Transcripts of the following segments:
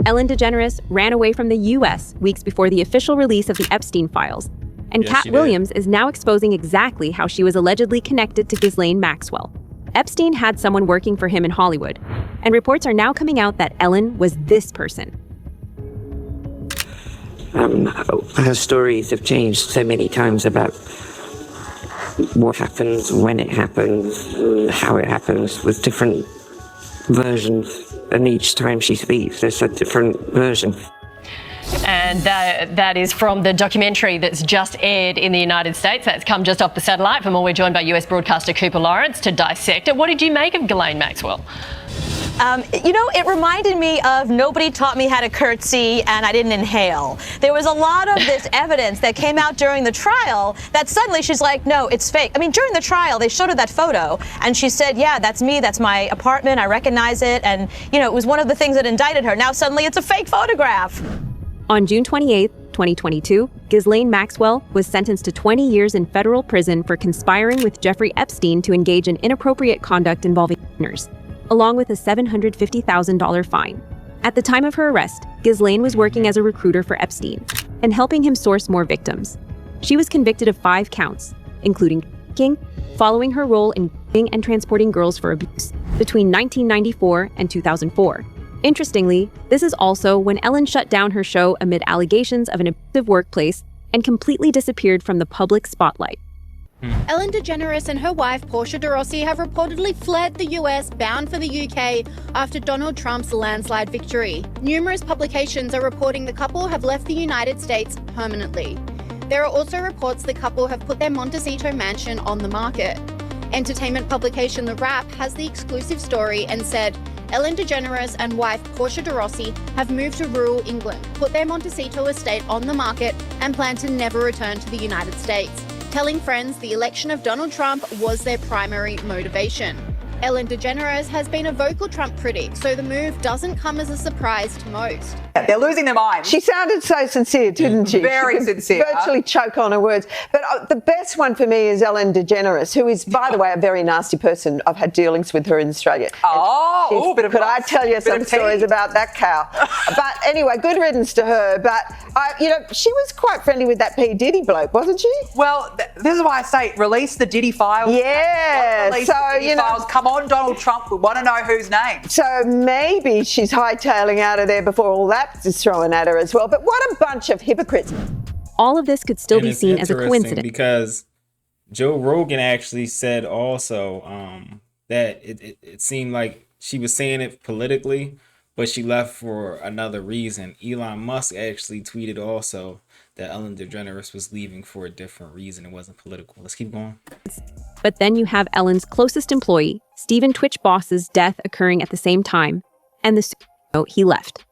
Ellen DeGeneres ran away from the U.S. weeks before the official release of the Epstein Files, and Katt Williams is now exposing exactly how she was allegedly connected to Ghislaine Maxwell. Epstein had someone working for him in Hollywood, and reports are now coming out that Ellen was this person. Her stories have changed so many times about what happens, when it happens, how it happens, with different versions. And each time she speaks, there's a different version. And that is from the documentary that's just aired in the United States. That's come just off the satellite. For more, we're joined by US broadcaster Cooper Lawrence to dissect it. What did you make of Ghislaine Maxwell? It reminded me of Nobody Taught Me How to Curtsy and I Didn't Inhale. There was a lot of this evidence that came out during the trial that suddenly she's like, no, it's fake. I mean, during the trial, they showed her that photo and she said, yeah, that's me. That's my apartment. I recognize it. And, it was one of the things that indicted her. Now suddenly it's a fake photograph. On June 28, 2022, Ghislaine Maxwell was sentenced to 20 years in federal prison for conspiring with Jeffrey Epstein to engage in inappropriate conduct involving minors, along with a $750,000 fine. At the time of her arrest, Ghislaine was working as a recruiter for Epstein and helping him source more victims. She was convicted of 5 counts, including trafficking, following her role in grooming and transporting girls for abuse between 1994 and 2004. Interestingly, this is also when Ellen shut down her show amid allegations of an abusive workplace and completely disappeared from the public spotlight. Ellen DeGeneres and her wife, Portia de Rossi, have reportedly fled the US, bound for the UK, after Donald Trump's landslide victory. Numerous publications are reporting the couple have left the United States permanently. There are also reports the couple have put their Montecito mansion on the market. Entertainment publication The Wrap has the exclusive story and said, Ellen DeGeneres and wife Portia de Rossi have moved to rural England, put their Montecito estate on the market, and plan to never return to the United States, telling friends the election of Donald Trump was their primary motivation. Ellen DeGeneres has been a vocal Trump critic, so the move doesn't come as a surprise to most. They're losing their minds. She sounded so sincere, didn't she? Very sincere. Virtually choke on her words. But the best one for me is Ellen DeGeneres, who is, by the way, a very nasty person. I've had dealings with her in Australia. Could I tell you some stories about that cow? But anyway, good riddance to her. But, she was quite friendly with that P. Diddy bloke, wasn't she? Well, this is why I say release the Diddy files. Yeah. Release the Diddy files. Come on, Donald Trump. We want to know whose name. So maybe she's hightailing out of there before all that is thrown at her as well. But what a bunch of hypocrites. All of this could still be seen as a coincidence. Because Joe Rogan actually said also that it seemed like she was saying it politically, but she left for another reason. Elon Musk actually tweeted also that Ellen DeGeneres was leaving for a different reason. It wasn't political. Let's keep going. But then you have Ellen's closest employee, Stephen Twitch Boss's death occurring at the same time, and the note he left.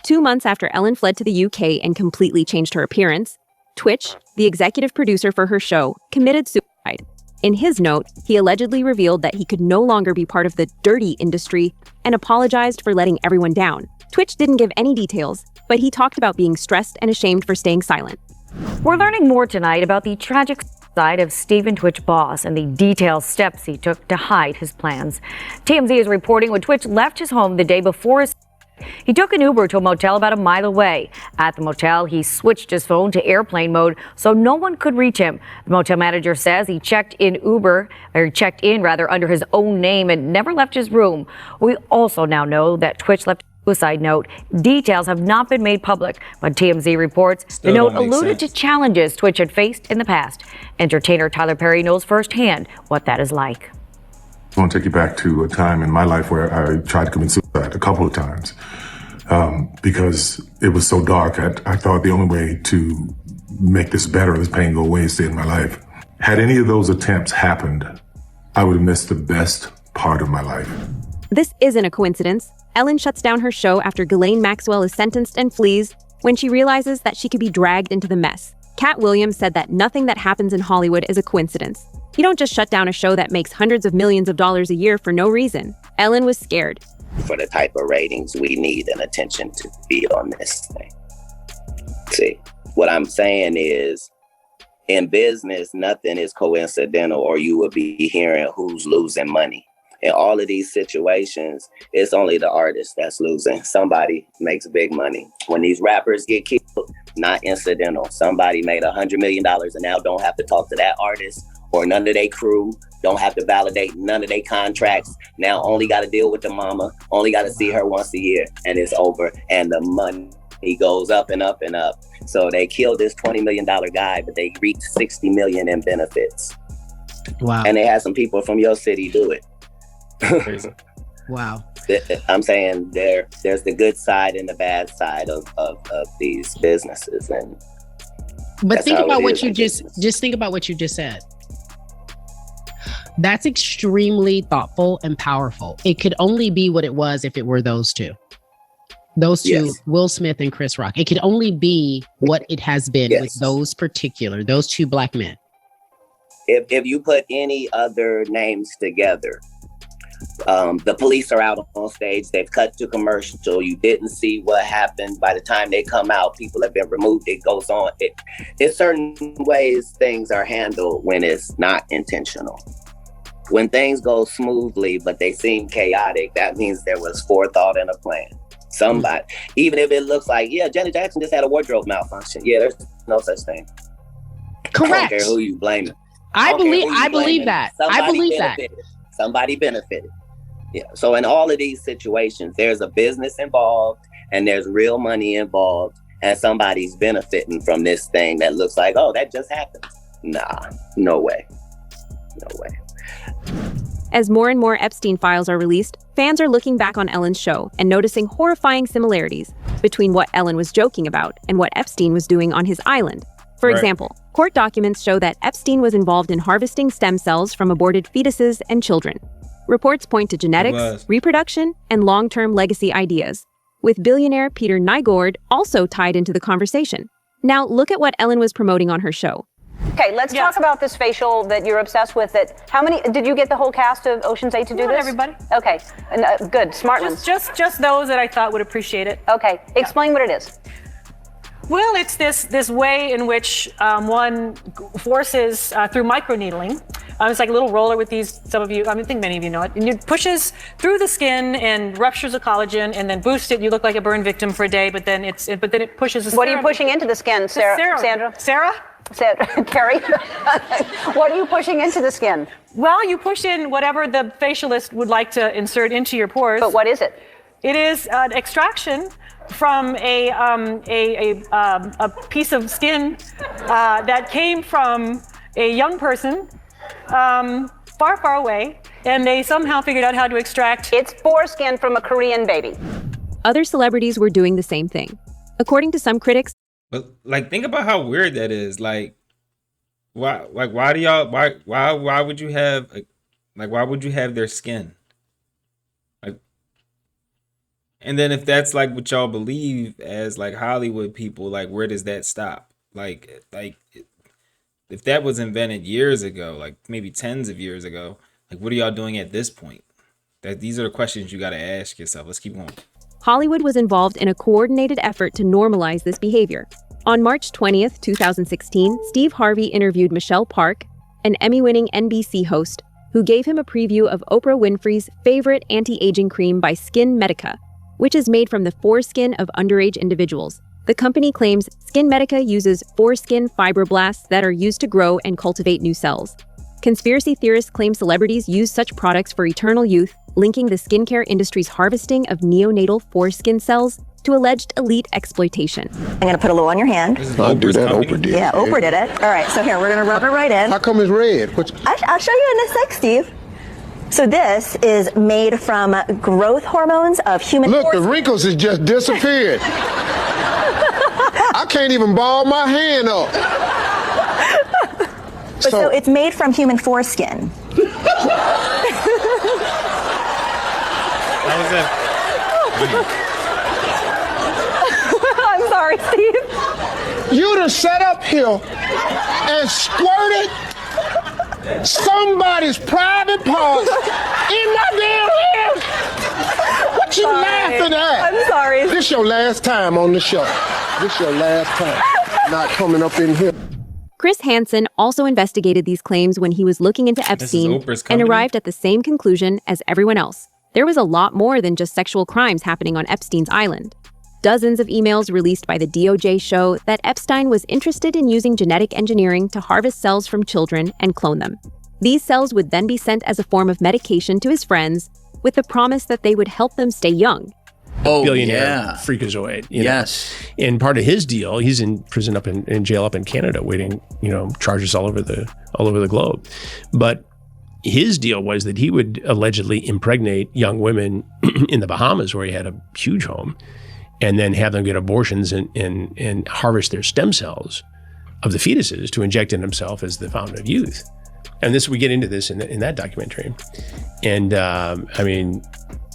2 months after Ellen fled to the UK and completely changed her appearance, Twitch, the executive producer for her show, committed suicide. In his note, he allegedly revealed that he could no longer be part of the dirty industry and apologized for letting everyone down. Twitch didn't give any details, but he talked about being stressed and ashamed for staying silent. We're learning more tonight about the tragic side of Stephen Twitch Boss and the detailed steps he took to hide his plans. TMZ is reporting when Twitch left his home the day before he took an Uber to a motel about a mile away. At the motel, he switched his phone to airplane mode so no one could reach him. The motel manager says he checked in under his own name and never left his room. We also now know that Twitch left a suicide note. Details have not been made public, but TMZ reports the note alluded to challenges Twitch had faced in the past. Entertainer Tyler Perry knows firsthand what that is like. I want to take you back to a time in my life where I tried to commit suicide a couple of times because it was so dark. I thought the only way to make this better, this pain go away, is stay in my life. Had any of those attempts happened, I would have missed the best part of my life. This isn't a coincidence. Ellen shuts down her show after Ghislaine Maxwell is sentenced and flees when she realizes that she could be dragged into the mess. Katt Williams said that nothing that happens in Hollywood is a coincidence. You don't just shut down a show that makes hundreds of millions of dollars a year for no reason. Ellen was scared. For the type of ratings we need and attention to be on this thing. See, what I'm saying is, in business, nothing is coincidental, or you will be hearing who's losing money. In all of these situations, it's only the artist that's losing. Somebody makes big money. When these rappers get killed, not incidental. Somebody made $100 million and now don't have to talk to that artist or none of their crew, don't have to validate none of their contracts. Now only got to deal with the mama, only got to see her once a year, and it's over. And the money goes up and up and up. So they killed this $20 million guy, but they reaped $60 million in benefits. Wow. And they had some people from your city do it. Crazy. Wow. I'm saying there's the good side and the bad side of these businesses, and but think about what you just think about what you just said. That's extremely thoughtful and powerful. It could only be what it was if it were those two. Those two, yes. Will Smith and Chris Rock. It could only be what it has been with those two black men. If you put any other names together, the police are out on stage, they've cut to commercial, you didn't see what happened. By the time they come out, people have been removed, it goes on. It's certain ways things are handled when it's not intentional. When things go smoothly, but they seem chaotic, that means there was forethought and a plan. Somebody, even if it looks like, Janet Jackson just had a wardrobe malfunction. Yeah, there's no such thing. Correct. I don't care who you blame. I believe that. Somebody benefited. Yeah. So in all of these situations, there's a business involved and there's real money involved, and somebody's benefiting from this thing that looks like, oh, that just happened. Nah, no way. No way. As more and more Epstein files are released, fans are looking back on Ellen's show and noticing horrifying similarities between what Ellen was joking about and what Epstein was doing on his island. For example, court documents show that Epstein was involved in harvesting stem cells from aborted fetuses and children. Reports point to genetics, reproduction, and long-term legacy ideas, with billionaire Peter Nygård also tied into the conversation. Now look at what Ellen was promoting on her show. Okay, let's talk about this facial that you're obsessed with. How many, did you get the whole cast of Ocean's 8 to do Not this? everybody. Okay, good, smart ones. Just those that I thought would appreciate it. Okay, explain what it is. Well, it's this way in which one forces through microneedling. It's like a little roller with these, some of you, I think many of you know it, and it pushes through the skin and ruptures the collagen and then boosts it. You look like a burn victim for a day, but then it pushes the What are you pushing into the skin, Sandra? Carrie? What are you pushing into the skin? Well, you push in whatever the facialist would like to insert into your pores. But what is it? It is an extraction from a piece of skin that came from a young person far, far away, and they somehow figured out how to extract. It's foreskin from a Korean baby. Other celebrities were doing the same thing. According to some critics, but like, think about how weird that is. Like, why would you have their skin? Like, and then if that's like what y'all believe as like Hollywood people, like, where does that stop? Like if that was invented years ago, like maybe tens of years ago, like, what are y'all doing at this point? These are the questions you got to ask yourself. Let's keep going. Hollywood was involved in a coordinated effort to normalize this behavior. On March 20th, 2016, Steve Harvey interviewed Michelle Park, an Emmy-winning NBC host, who gave him a preview of Oprah Winfrey's favorite anti-aging cream by Skin Medica, which is made from the foreskin of underage individuals. The company claims Skin Medica uses foreskin fibroblasts that are used to grow and cultivate new cells. Conspiracy theorists claim celebrities use such products for eternal youth, linking the skincare industry's harvesting of neonatal foreskin cells to alleged elite exploitation. I'm going to put a little on your hand. I'll do that. Oprah did. Yeah, Oprah did it. All right, so here, we're going to rub it right in. How come it's red? I'll show you in a sec, Steve. So this is made from growth hormones of human... Look, the wrinkles has just disappeared. I can't even ball my hand up. So it's made from human foreskin. I'm sorry, Steve. You done sat up here and squirted somebody's private parts in my damn ears. What you laughing at? I'm sorry. This your last time on the show. This your last time. Not coming up in here. Chris Hansen also investigated these claims when he was looking into Epstein and arrived at the same conclusion as everyone else. There was a lot more than just sexual crimes happening on Epstein's island. Dozens of emails released by the DOJ show that Epstein was interested in using genetic engineering to harvest cells from children and clone them. These cells would then be sent as a form of medication to his friends with the promise that they would help them stay young. Billionaire freakazoid. Yes. And part of his deal, he's in prison in jail up in Canada, waiting, charges all over the globe. But his deal was that he would allegedly impregnate young women in the Bahamas, where he had a huge home, and then have them get abortions and harvest their stem cells of the fetuses to inject in himself as the fountain of youth. And we get into this in that documentary. And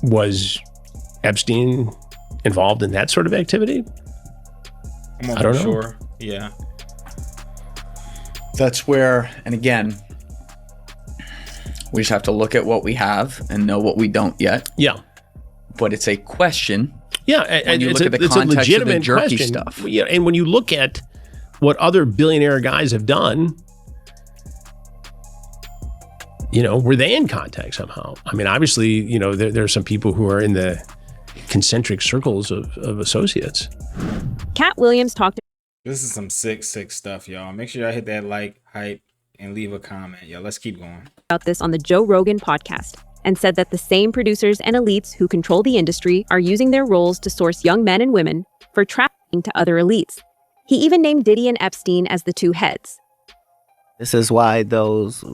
was Epstein involved in that sort of activity? I don't know. Sure. Yeah. That's where, and again, we just have to look at what we have and know what we don't yet. Yeah. But it's a question. Yeah, and it's a legitimate question. Stuff. Yeah, and when you look at what other billionaire guys have done, were they in contact somehow? I mean, obviously, there are some people who are in the concentric circles of associates. Katt Williams talked. This is some sick stuff, y'all. Make sure y'all hit that like, hype, and leave a comment. Yo, let's keep going. About this on the Joe Rogan podcast, and said that the same producers and elites who control the industry are using their roles to source young men and women for trafficking to other elites. He even named Diddy and Epstein as the two heads. This is why those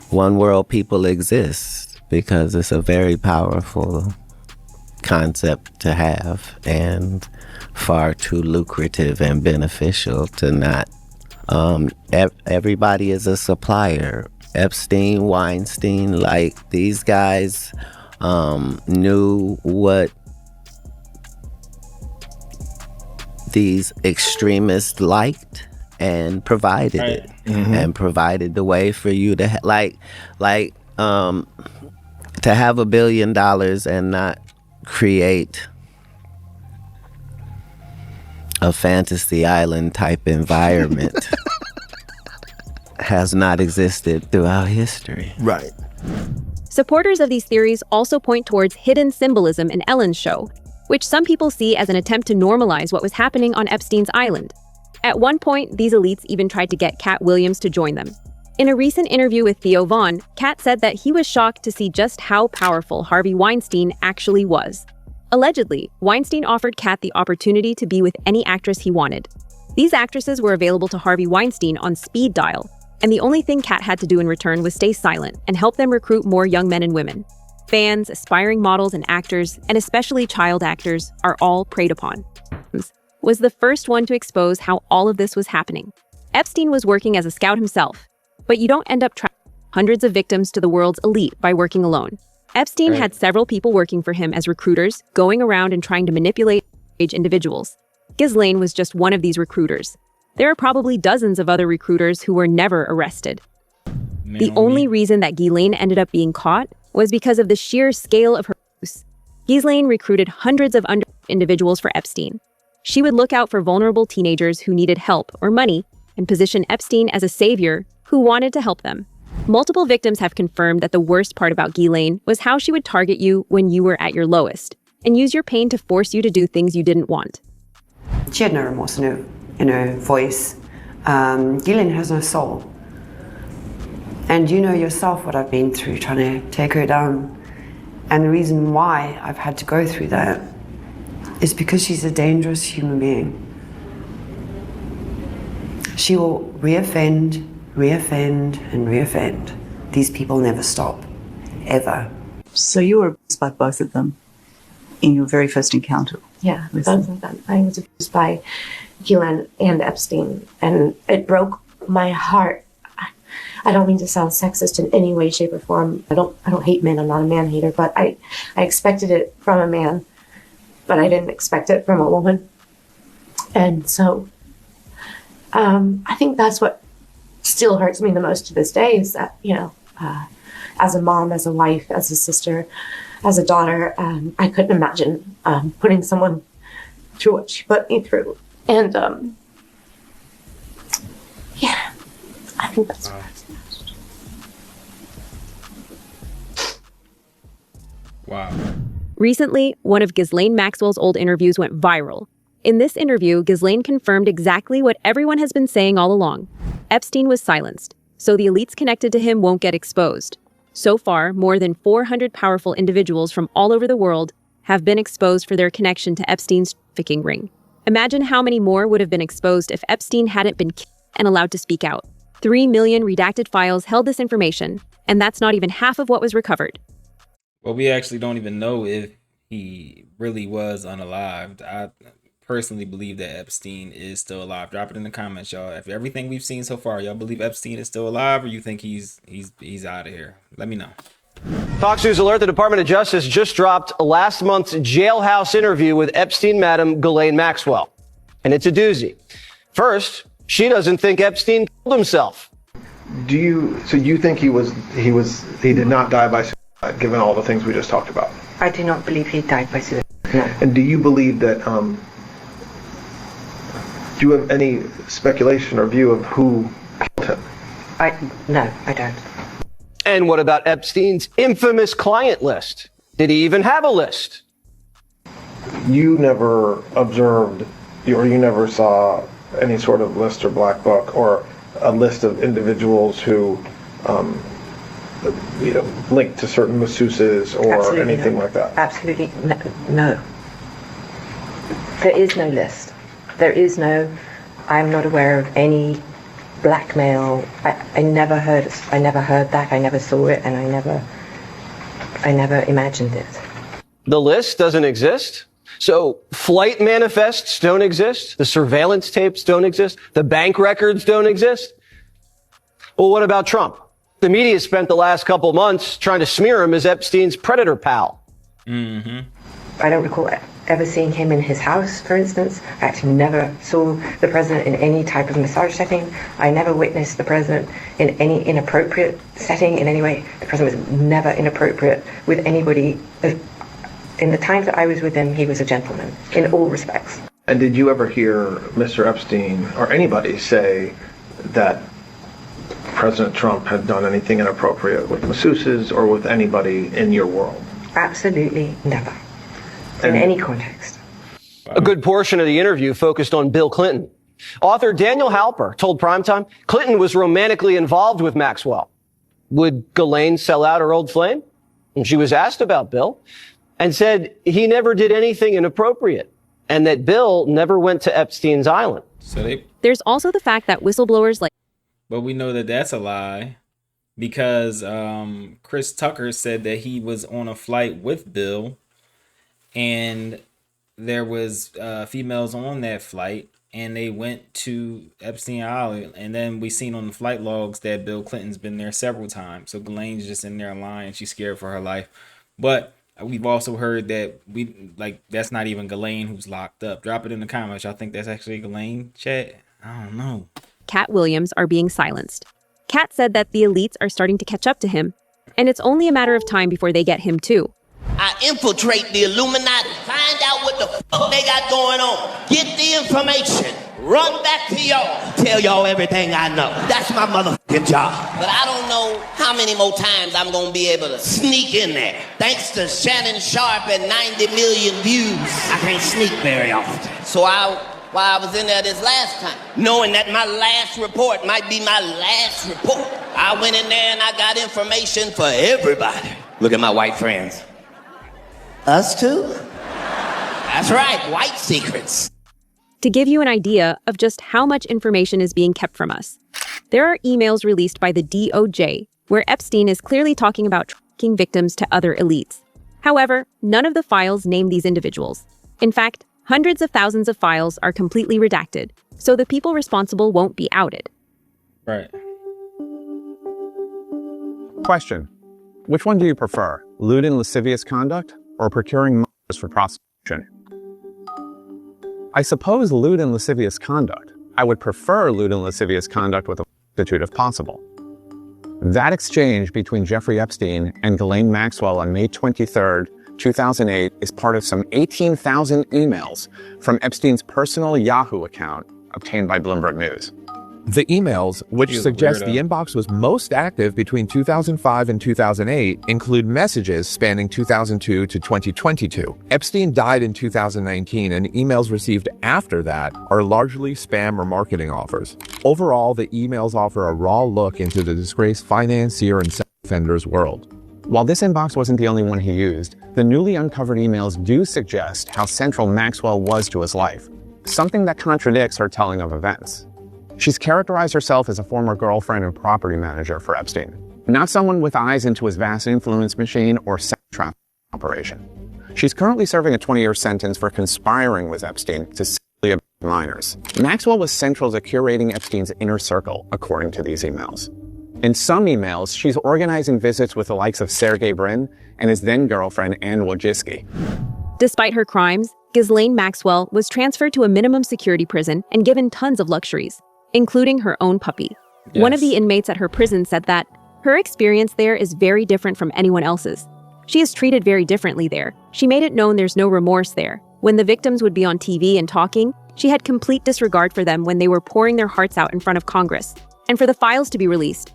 one world people exist, because it's a very powerful concept to have and far too lucrative and beneficial to not. Everybody is a supplier. Epstein, Weinstein, these guys knew what these extremists liked and provided it. Mm-hmm. And provided the way for you to to have $1 billion and not create a fantasy island type environment has not existed throughout history. Right. Supporters of these theories also point towards hidden symbolism in Ellen's show, which some people see as an attempt to normalize what was happening on Epstein's island. At one point, these elites even tried to get Katt Williams to join them. In a recent interview with Theo Von, Katt said that he was shocked to see just how powerful Harvey Weinstein actually was. Allegedly, Weinstein offered Katt the opportunity to be with any actress he wanted. These actresses were available to Harvey Weinstein on speed dial, and the only thing Katt had to do in return was stay silent and help them recruit more young men and women. Fans, aspiring models and actors, and especially child actors, are all preyed upon. Was the first one to expose how all of this was happening. Epstein was working as a scout himself, but you don't end up trapping hundreds of victims to the world's elite by working alone. Epstein had several people working for him as recruiters, going around and trying to manipulate individuals. Ghislaine was just one of these recruiters. There are probably dozens of other recruiters who were never arrested. The only reason that Ghislaine ended up being caught was because of the sheer scale of her use. Ghislaine recruited hundreds of individuals for Epstein. She would look out for vulnerable teenagers who needed help or money and position Epstein as a savior who wanted to help them. Multiple victims have confirmed that the worst part about Ghislaine was how she would target you when you were at your lowest and use your pain to force you to do things you didn't want. She had no remorse in her voice. Ghislaine has no soul. And you know yourself what I've been through trying to take her down. And the reason why I've had to go through that is because she's a dangerous human being. She will reoffend, and reoffend. These people never stop, ever. So you were abused by both of them in your very first encounter? Yeah, both of them. I was abused by Ghislaine and Epstein, and it broke my heart. I don't mean to sound sexist in any way, shape, or form. I don't hate men. I'm not a man hater, but I expected it from a man, but I didn't expect it from a woman. And so I think that's what still hurts me the most to this day is that, as a mom, as a wife, as a sister, as a daughter, I couldn't imagine putting someone through what she put me through. And Wow. Recently, one of Ghislaine Maxwell's old interviews went viral. In this interview, Ghislaine confirmed exactly what everyone has been saying all along. Epstein was silenced, so the elites connected to him won't get exposed. So far, more than 400 powerful individuals from all over the world have been exposed for their connection to Epstein's trafficking ring. Imagine how many more would have been exposed if Epstein hadn't been killed and allowed to speak out. 3 million redacted files held this information, and that's not even half of what was recovered. Well, we actually don't even know if he really was unalived. I personally believe that Epstein is still alive. Drop it in the comments, y'all. If everything we've seen so far, y'all believe Epstein is still alive, or you think he's out of here? Let me know. Fox News alert: the Department of Justice just dropped last month's jailhouse interview with Epstein Madam Ghislaine Maxwell. And it's a doozy. First, she doesn't think Epstein killed himself. So you think he did not die by suicide, given all the things we just talked about? I do not believe he died by suicide. No. And do you believe that, do you have any speculation or view of who killed him? No, I don't. And what about Epstein's infamous client list? Did he even have a list? You never observed, or you never saw any sort of list or black book or a list of individuals who, linked to certain masseuses or Absolutely anything no. like that? Absolutely no. There is no list. There is no. I'm not aware of any blackmail. I never heard that. I never saw it, and I never imagined it. The list doesn't exist? So flight manifests don't exist? The surveillance tapes don't exist? The bank records don't exist? Well, what about Trump? The media spent the last couple months trying to smear him as Epstein's predator pal. I don't recall ever seeing him in his house, for instance. I actually never saw the president in any type of massage setting. I never witnessed the president in any inappropriate setting in any way. The president was never inappropriate with anybody. In the times that I was with him, he was a gentleman in all respects. And did you ever hear Mr. Epstein or anybody say that President Trump had done anything inappropriate with masseuses or with anybody in your world? Absolutely never. In any context. A good portion of the interview focused on Bill Clinton. Author Daniel Halper told Primetime Clinton was romantically involved with Maxwell. Would Ghislaine sell out her old flame? And she was asked about Bill and said he never did anything inappropriate and that Bill never went to Epstein's island. There's also the fact that whistleblowers like... But we know that that's a lie because Chris Tucker said that he was on a flight with Bill and there was females on that flight and they went to Epstein Island. And then we seen on the flight logs that Bill Clinton's been there several times. So Ghislaine's just in there lying. She's scared for her life. But we've also heard that that's not even Ghislaine who's locked up. Drop it in the comments. Y'all think that's actually Ghislaine, chat? I don't know. Katt Williams are being silenced. Katt said that the elites are starting to catch up to him, and it's only a matter of time before they get him too. I infiltrate the Illuminati, find out what the fuck they got going on, get the information, run back to y'all, tell y'all everything I know. That's my motherfucking job. But I don't know how many more times I'm gonna be able to sneak in there. Thanks to Shannon Sharp and 90 million views, I can't sneak very often. So while I was in there this last time, knowing that my last report might be my last report, I went in there and I got information for everybody. Look at my white friends. Us too? That's right, white secrets. To give you an idea of just how much information is being kept from us, there are emails released by the DOJ where Epstein is clearly talking about trafficking victims to other elites. However, none of the files name these individuals. In fact, hundreds of thousands of files are completely redacted, so the people responsible won't be outed. Right. Question. Which one do you prefer, lewd and lascivious conduct or procuring minors for prostitution? I suppose lewd and lascivious conduct. I would prefer lewd and lascivious conduct with a prostitute if possible. That exchange between Jeffrey Epstein and Ghislaine Maxwell on May 23rd, 2008 is part of some 18,000 emails from Epstein's personal Yahoo account obtained by Bloomberg News. The emails, which She was a suggest the weirdo. inbox was most active between 2005 and 2008, include messages spanning 2002 to 2022. Epstein died in 2019, and emails received after that are largely spam or marketing offers. Overall, the emails offer a raw look into the disgraced financier and sex offender's world. While this inbox wasn't the only one he used, the newly uncovered emails do suggest how central Maxwell was to his life, something that contradicts her telling of events. She's characterized herself as a former girlfriend and property manager for Epstein, not someone with eyes into his vast influence machine or sex trafficking operation. She's currently serving a 20-year sentence for conspiring with Epstein to sexually abuse minors. Maxwell was central to curating Epstein's inner circle, according to these emails. In some emails, she's organizing visits with the likes of Sergey Brin and his then-girlfriend Anne Wojcicki. Despite her crimes, Ghislaine Maxwell was transferred to a minimum security prison and given tons of luxuries, including her own puppy. Yes. One of the inmates at her prison said that her experience there is very different from anyone else's. She is treated very differently there. She made it known there's no remorse there. When the victims would be on TV and talking, she had complete disregard for them when they were pouring their hearts out in front of Congress, and for the files to be released.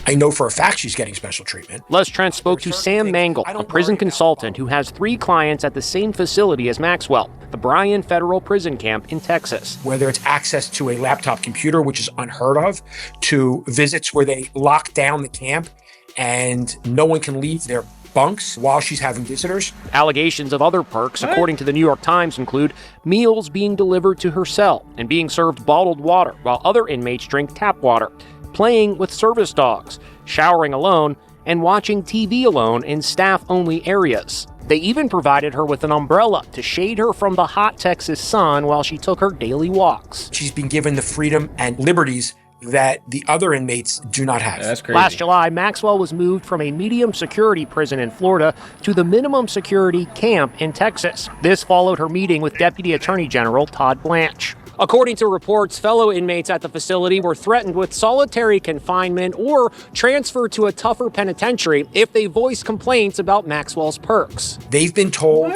I know for a fact she's getting special treatment. Les Trent spoke to Sam Mangle, a prison consultant who has 3 clients at the same facility as Maxwell, the Bryan Federal Prison Camp in Texas. Whether it's access to a laptop computer, which is unheard of, to visits where they lock down the camp and no one can leave their bunks while she's having visitors. Allegations of other perks, according to the New York Times, include meals being delivered to her cell and being served bottled water while other inmates drink tap water, playing with service dogs, showering alone, and watching TV alone in staff-only areas. They even provided her with an umbrella to shade her from the hot Texas sun while she took her daily walks. She's been given the freedom and liberties that the other inmates do not have. That's crazy. Last July, Maxwell was moved from a medium security prison in Florida to the minimum security camp in Texas. This followed her meeting with Deputy Attorney General Todd Blanche. According to reports, fellow inmates at the facility were threatened with solitary confinement or transferred to a tougher penitentiary if they voiced complaints about Maxwell's perks. They've been told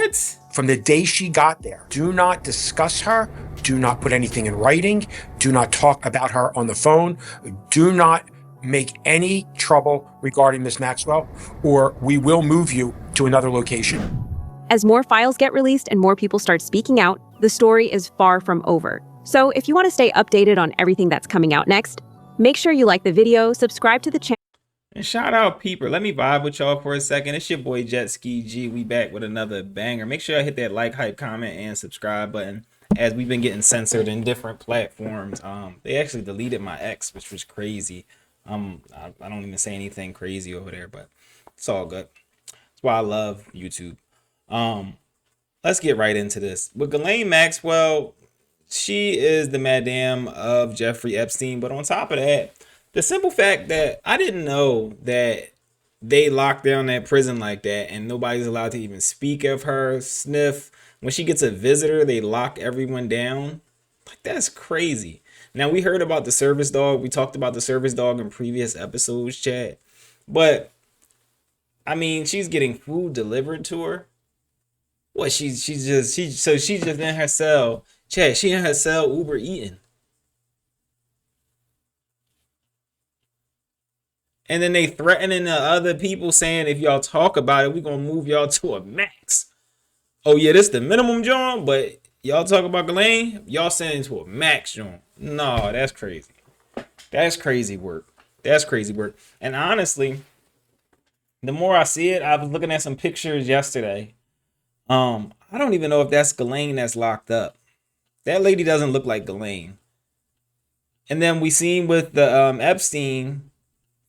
from the day she got there, do not discuss her, do not put anything in writing, do not talk about her on the phone, do not make any trouble regarding Miss Maxwell, or we will move you to another location. As more files get released and more people start speaking out, the story is far from over. So if you want to stay updated on everything that's coming out next, make sure you like the video, subscribe to the channel. And shout out Peeper. Let me vibe with y'all for a second. It's your boy Jet Ski G. We back with another banger. Make sure I hit that like, hype, comment, and subscribe button. As we've been getting censored in different platforms. They actually deleted my ex, which was crazy. I don't even say anything crazy over there, but it's all good. That's why I love YouTube. Let's get right into this. With Ghislaine Maxwell, she is the madam of Jeffrey Epstein. But on top of that, the simple fact that I didn't know that they locked down that prison like that and nobody's allowed to even speak of her, sniff. When she gets a visitor, they lock everyone down. Like, that's crazy. Now, we heard about the service dog. We talked about the service dog in previous episodes, chat. But, I mean, she's getting food delivered to her. What, she's just in her cell. Chat, she in her cell Uber eating. And then they threatening the other people saying, if y'all talk about it, we're going to move y'all to a max. Oh, yeah, this the minimum, John, but y'all talk about Ghislaine, y'all sending to a max, John. No, that's crazy. That's crazy work. That's crazy work. And honestly, the more I see it, I was looking at some pictures yesterday. I don't even know if that's Ghislaine that's locked up. That lady doesn't look like Ghislaine. And then we seen with the Epstein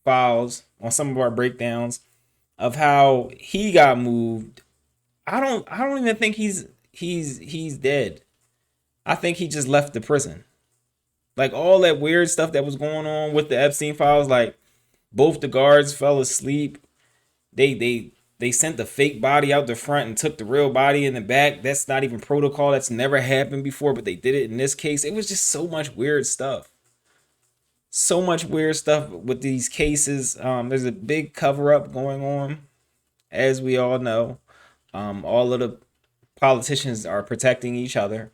files on some of our breakdowns of how he got moved. I don't even think he's dead. I think he just left the prison. Like, all that weird stuff that was going on with the Epstein files, like both the guards fell asleep. They sent the fake body out the front and took the real body in the back. That's not even protocol. That's never happened before, but they did it in this case. It was just so much weird stuff. So much weird stuff with these cases. There's a big cover-up going on, as we all know. All of the politicians are protecting each other.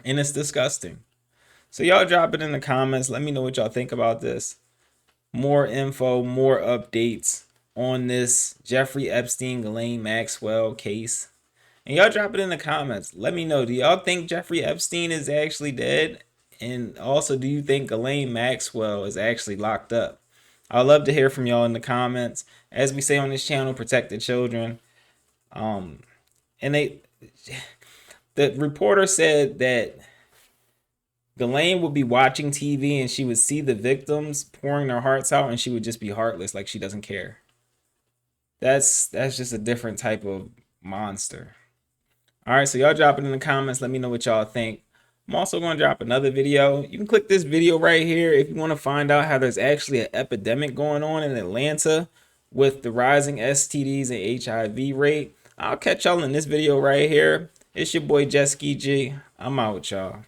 And it's disgusting. So y'all drop it in the comments. Let me know what y'all think about this. More info, more updates on this Jeffrey Epstein, Ghislaine Maxwell case. And y'all drop it in the comments. Let me know. Do y'all think Jeffrey Epstein is actually dead? And also, do you think Ghislaine Maxwell is actually locked up? I'd love to hear from y'all in the comments. As we say on this channel, protect the children. And the reporter said that Ghislaine would be watching TV and she would see the victims pouring their hearts out and she would just be heartless, like she doesn't care. That's just a different type of monster. All right, so y'all drop it in the comments. Let me know what y'all think. I'm also going to drop another video. You can click this video right here if you want to find out how there's actually an epidemic going on in Atlanta with the rising STDs and HIV rate. I'll catch y'all in this video right here. It's your boy Jesky G. I'm out, y'all.